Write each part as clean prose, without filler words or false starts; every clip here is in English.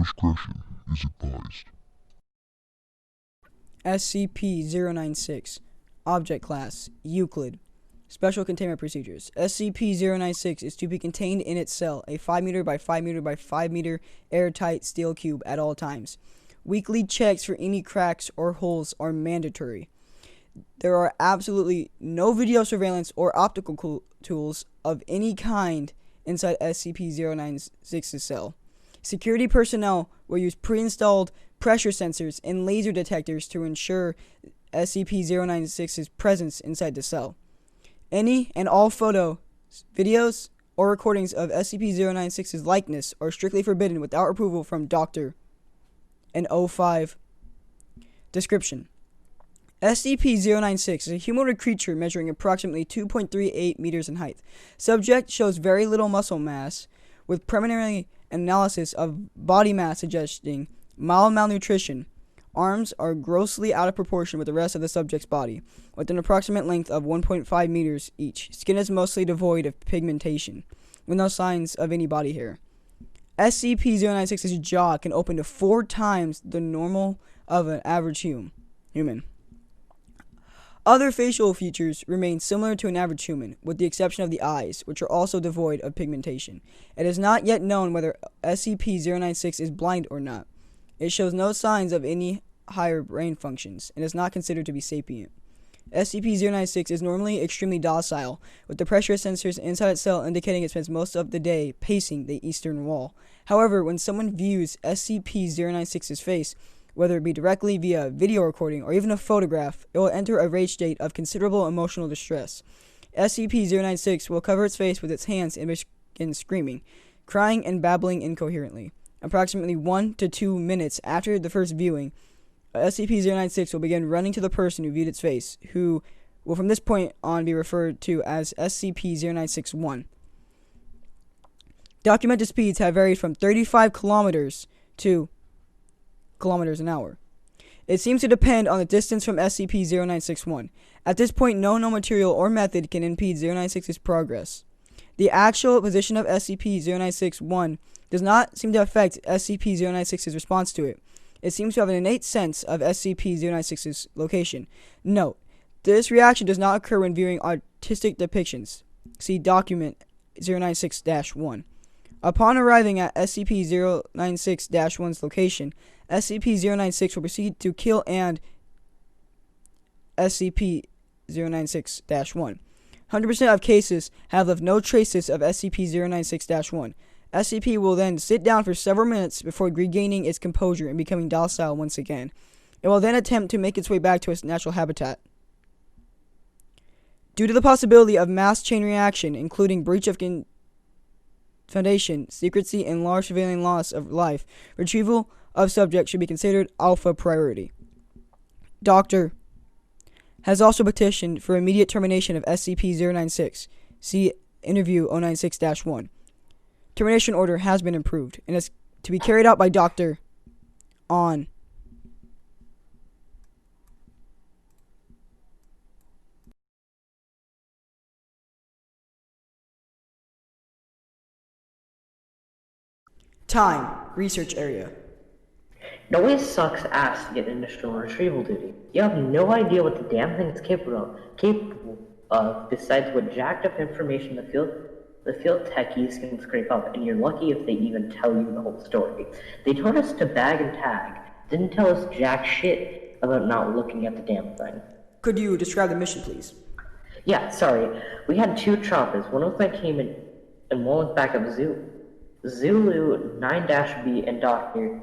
discretion is advised. SCP-096 Object Class Euclid Special Containment Procedures. SCP-096 is to be contained in its cell, a 5 meter by 5 meter by 5 meter airtight steel cube at all times. Weekly checks for any cracks or holes are mandatory. There are absolutely no video surveillance or optical tools of any kind inside SCP-096's cell. Security personnel will use pre-installed pressure sensors and laser detectors to ensure SCP-096's presence inside the cell. Any and all photos, videos, or recordings of SCP-096's likeness are strictly forbidden without approval from Dr. and O5. Description: SCP-096 is a humanoid creature measuring approximately 2.38 meters in height. Subject shows very little muscle mass, with preliminary analysis of body mass suggesting mild malnutrition. Arms are grossly out of proportion with the rest of the subject's body, with an approximate length of 1.5 meters each. Skin is mostly devoid of pigmentation, with no signs of any body hair. SCP-096's jaw can open to 4 times the normal of an average human. Other facial features remain similar to an average human, with the exception of the eyes, which are also devoid of pigmentation. It is not yet known whether SCP-096 is blind or not. It shows no signs of any higher brain functions, and is not considered to be sapient. SCP-096 is normally extremely docile, with the pressure sensors inside its cell indicating it spends most of the day pacing the eastern wall. However, when someone views SCP-096's face, whether it be directly via video recording or even a photograph, it will enter a rage state of considerable emotional distress. SCP-096 will cover its face with its hands and begin screaming, crying, and babbling incoherently. Approximately 1 to 2 minutes after the first viewing, SCP-096 will begin running to the person who viewed its face, who will from this point on be referred to as SCP-096-1. Documented speeds have varied from 35 kilometers to kilometers an hour. It seems to depend on the distance from SCP-096-1. At this point, no known material or method can impede 096's progress. The actual position of SCP-096-1 does not seem to affect SCP-096's response to it. It seems to have an innate sense of SCP-096's location. Note: this reaction does not occur when viewing artistic depictions. See Document 096-1. Upon arriving at SCP-096-1's location, SCP-096 will proceed to kill SCP-096-1. 100% of cases have left no traces of SCP-096-1. SCP will then sit down for several minutes before regaining its composure and becoming docile once again. It will then attempt to make its way back to its natural habitat. Due to the possibility of mass chain reaction, including breach of foundation, secrecy, and large civilian loss of life, retrieval of subject should be considered alpha priority. Doctor has also petitioned for immediate termination of SCP-096. See Interview 096-1. Termination order has been approved and is to be carried out by Dr. on Time. Research area. It always sucks ass to get industrial retrieval duty. You have no idea what the damn thing is capable of besides what jacked up information the field techies can scrape up, and you're lucky if they even tell you the whole story. They told us to bag and tag, didn't tell us jack shit about not looking at the damn thing. Could you describe the mission, please? Yeah, sorry. We had 2 choppers, one with my team and one with backup Zulu 9-B and Doctor.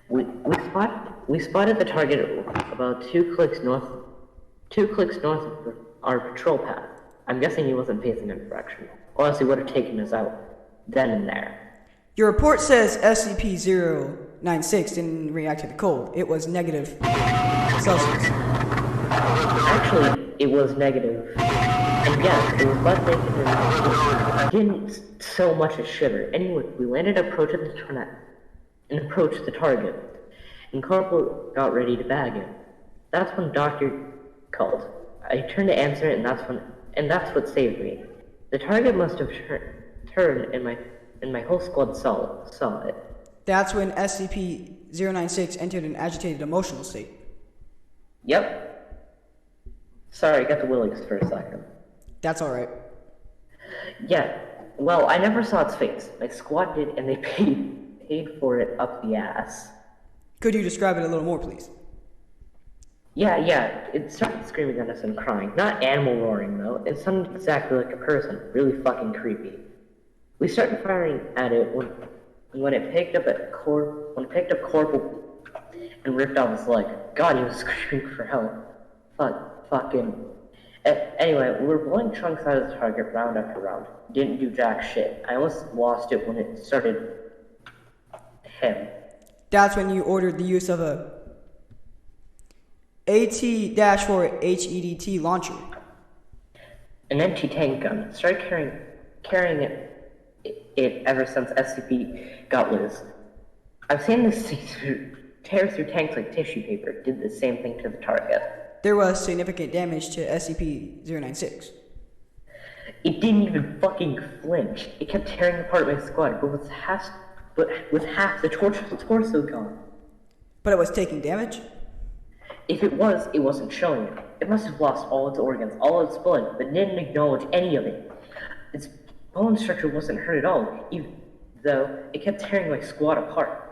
We spotted the target about 2 clicks north of our patrol path. I'm guessing he wasn't facing our direction, or else he would have taken us out then and there. Your report says SCP-096 didn't react to the cold. It was negative Celsius. Actually, it was negative. And yes, it was butt naked and didn't so much as shiver. Anyway, we landed approaching the target, and Corporal got ready to bag it. That's when Doctor called. I turned to answer it, and that's what saved me. The target must have turned, and my whole squad saw it. That's when SCP-096 entered an agitated emotional state. Yep. Sorry, I got the willies for a second. That's alright. Yeah, well, I never saw its face. My squad did, and they paid for it up the ass. Could you describe it a little more, please? Yeah, it started screaming at us and crying. Not animal roaring, though. It sounded exactly like a person. Really fucking creepy. We started firing at it when it picked up Corporal and ripped off his leg. God, he was screaming for help. Fucking... Anyway, we were blowing chunks out of the target round after round. Didn't do jack shit. I almost lost it when it started him. That's when you ordered the use of a AT-4 HEDT launcher. An empty tank gun. Started carrying it ever since SCP got loose. I've seen this tear through tanks like tissue paper. Did the same thing to the target. There was significant damage to SCP-096. It didn't even fucking flinch. It kept tearing apart my squad, but with half the torso gone. But it was taking damage? If it was, it wasn't showing it. It must have lost all its organs, all its blood, but didn't acknowledge any of it. Its bone structure wasn't hurt at all, even though it kept tearing my squad apart.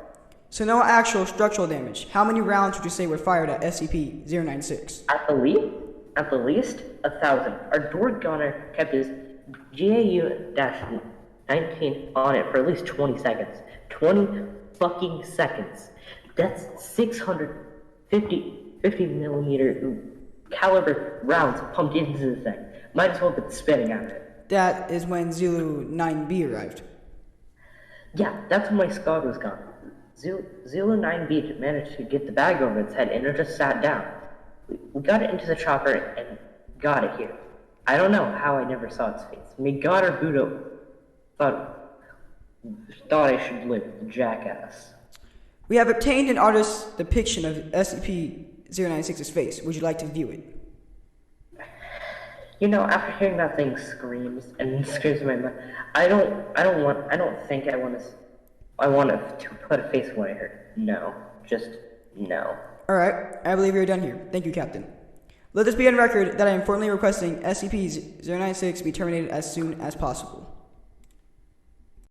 So no actual structural damage. How many rounds would you say were fired at SCP-096? At the least, 1,000. Our door gunner kept his GAU-19 on it for at least 20 seconds. 20 fucking seconds. That's 650 millimeter caliber rounds pumped into the thing. Might as well have been spitting at it. That is when Zulu 9B arrived. Yeah, that's when my squad was gone. Zulu 9B managed to get the bag over its head and it just sat down. We got it into the chopper and got it here. I don't know how I never saw its face. May God or Buddha thought I should live, the jackass. We have obtained an artist's depiction of SCP-096's face. Would you like to view it? You know, after hearing that thing screams in my mind, I want to put a face where I heard. No. Just no. Alright, I believe you're done here. Thank you, Captain. Let this be on record that I am formally requesting SCP-096 be terminated as soon as possible.